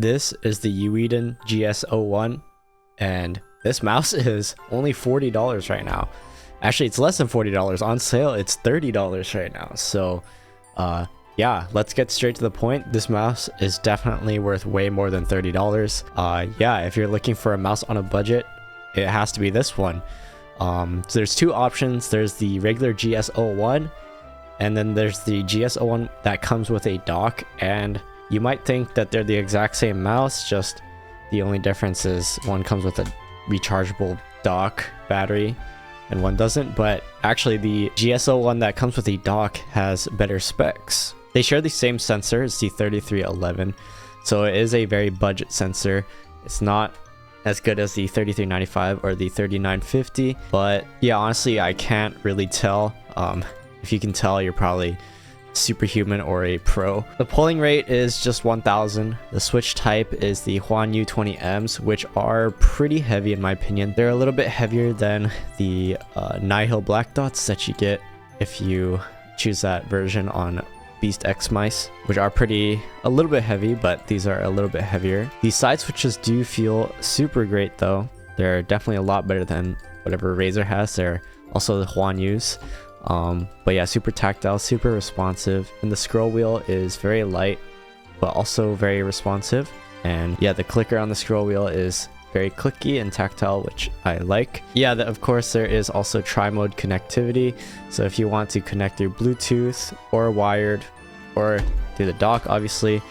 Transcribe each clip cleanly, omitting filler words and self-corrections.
This is the EWEADN GS01, and this mouse is only $40 right now. Actually, it's less than $40. On sale, it's $30 right now. So, yeah, let's get straight to the point. This mouse is definitely worth way more than $30. Yeah, if you're looking for a mouse on a budget, it has to be this one. So there's two options. There's the regular GS01, and then there's the GS01 that comes with a dock. And you might think that they're the exact same mouse, just the only difference is one comes with a rechargeable dock battery and one doesn't. But actually, the GS01 that comes with a dock has better specs. They share the same sensor, it's the 3311, so it is a very budget sensor. It's not as good as the 3395 or the 3950, but yeah, honestly, I can't really tell. If you can tell, you're probably superhuman or a pro. The polling rate is just 1000. The switch type is the Huanyu 20Ms, which are pretty heavy in my opinion. They're a little bit heavier than the Nihil black dots that you get if you choose that version on Beast X mice, which are a little bit heavy, but these are a little bit heavier. These side switches do feel super great though. They're definitely a lot better than whatever Razer has. They're also the Huanyu's. But yeah, super tactile, super responsive, and the scroll wheel is very light but also very responsive. And yeah, the clicker on the scroll wheel is very clicky and tactile, which I like. Yeah, of course there is also tri-mode connectivity, so if you want to connect through Bluetooth or wired or through the dock obviously,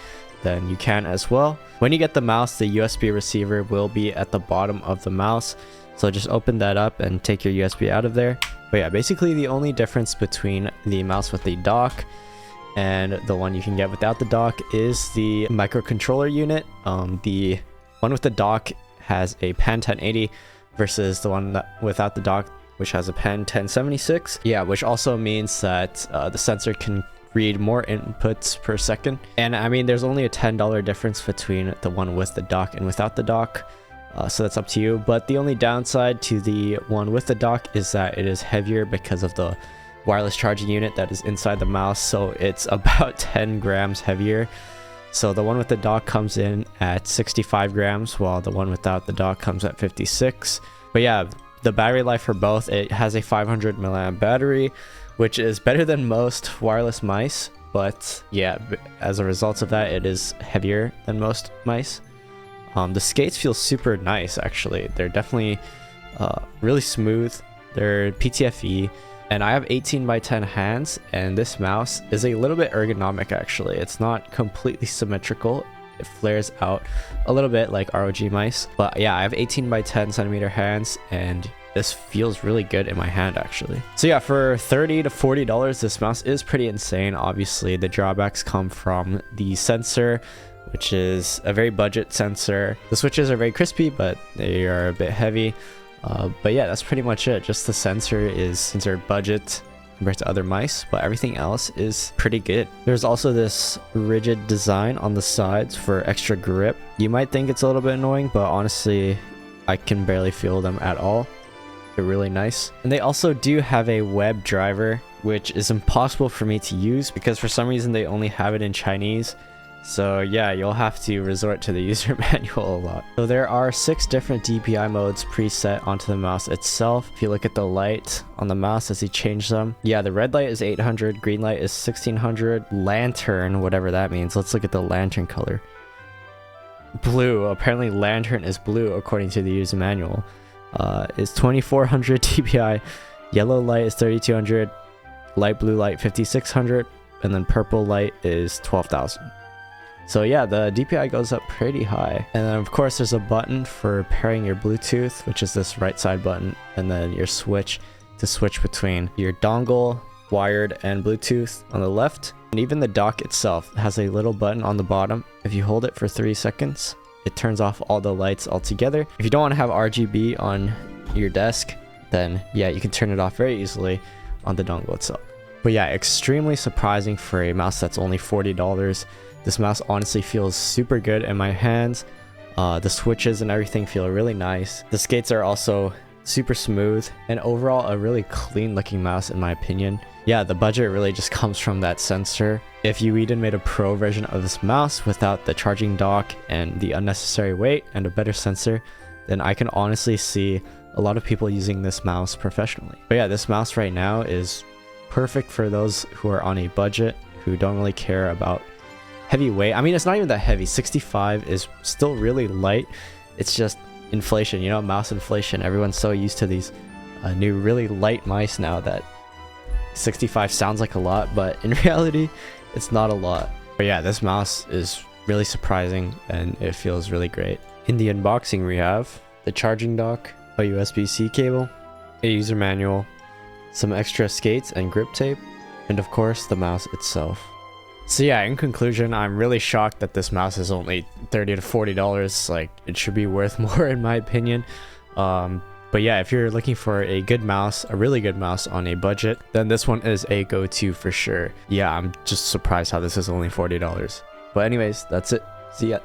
then you can as well. When you get the mouse, the USB receiver will be at the bottom of the mouse, so just open that up and take your USB out of there. But yeah, basically the only difference between the mouse with the dock and the one you can get without the dock is the microcontroller unit. The one with the dock has a Pen 1080 versus the one without the dock, which has a Pen 1076. Yeah, which also means that the sensor can read more inputs per second. And I mean, there's only a $10 difference between the one with the dock and without the dock. So that's up to you. But the only downside to the one with the dock is that it is heavier because of the wireless charging unit that is inside the mouse. So it's about 10 grams heavier. So the one with the dock comes in at 65 grams, while the one without the dock comes at 56. But yeah, the battery life for both, it has a 500 milliamp battery, which is better than most wireless mice. But yeah, as a result of that, it is heavier than most mice. The skates feel super nice, actually. They're definitely really smooth. They're PTFE. And I have 18x10 hands, and this mouse is a little bit ergonomic actually. It's not completely symmetrical. It flares out a little bit like ROG mice. But yeah, I have 18x10 centimeter hands, and this feels really good in my hand actually. So yeah, for $30 to $40, this mouse is pretty insane. Obviously, the drawbacks come from the sensor, which is a very budget sensor. The switches are very crispy, but they are a bit heavy. But yeah, that's pretty much it. Just the sensor is considered budget compared to other mice, but everything else is pretty good. There's also this rigid design on the sides for extra grip. You might think it's a little bit annoying, but honestly, I can barely feel them at all. They're really nice. And they also do have a web driver, which is impossible for me to use because for some reason they only have it in Chinese. So yeah, you'll have to resort to the user manual a lot. So there are 6 different DPI modes preset onto the mouse itself. If you look at the light on the mouse as you change them, yeah, the red light is 800, green light is 1600, lantern, whatever that means. Let's look at the lantern color. Blue, apparently lantern is blue according to the user manual, is 2400 DPI, yellow light is 3200, light blue light 5600, and then purple light is 12,000. So yeah, the DPI goes up pretty high. And then of course there's a button for pairing your Bluetooth, which is this right side button, and then your switch to switch between your dongle, wired, and Bluetooth on the left. And even the dock itself has a little button on the bottom. If you hold it for 3 seconds, it turns off all the lights altogether. If you don't want to have RGB on your desk, then yeah, you can turn it off very easily on the dongle itself. But yeah, extremely surprising for a mouse that's only $40. This mouse honestly feels super good in my hands. The switches and everything feel really nice. The skates are also super smooth, and overall a really clean looking mouse in my opinion. Yeah, the budget really just comes from that sensor If EWEADN made a pro version of this mouse without the charging dock and the unnecessary weight and a better sensor, then I can honestly see a lot of people using this mouse professionally. But yeah, this mouse right now is perfect for those who are on a budget, who don't really care about heavy weight. I mean, it's not even that heavy. 65 is still really light. It's just inflation, you know, mouse inflation. Everyone's so used to these new really light mice now that 65 sounds like a lot, but in reality, it's not a lot. But yeah, this mouse is really surprising and it feels really great. In the unboxing, we have the charging dock, a USB-C cable, a user manual, some extra skates and grip tape, and of course the mouse itself. So yeah, in conclusion, I'm really shocked that this mouse is only $30 to $40. Like, it should be worth more in my opinion. But yeah, if you're looking for a good mouse, a really good mouse on a budget, then this one is a go-to for sure. Yeah, I'm just surprised how this is only $40. But anyways, that's it. See ya.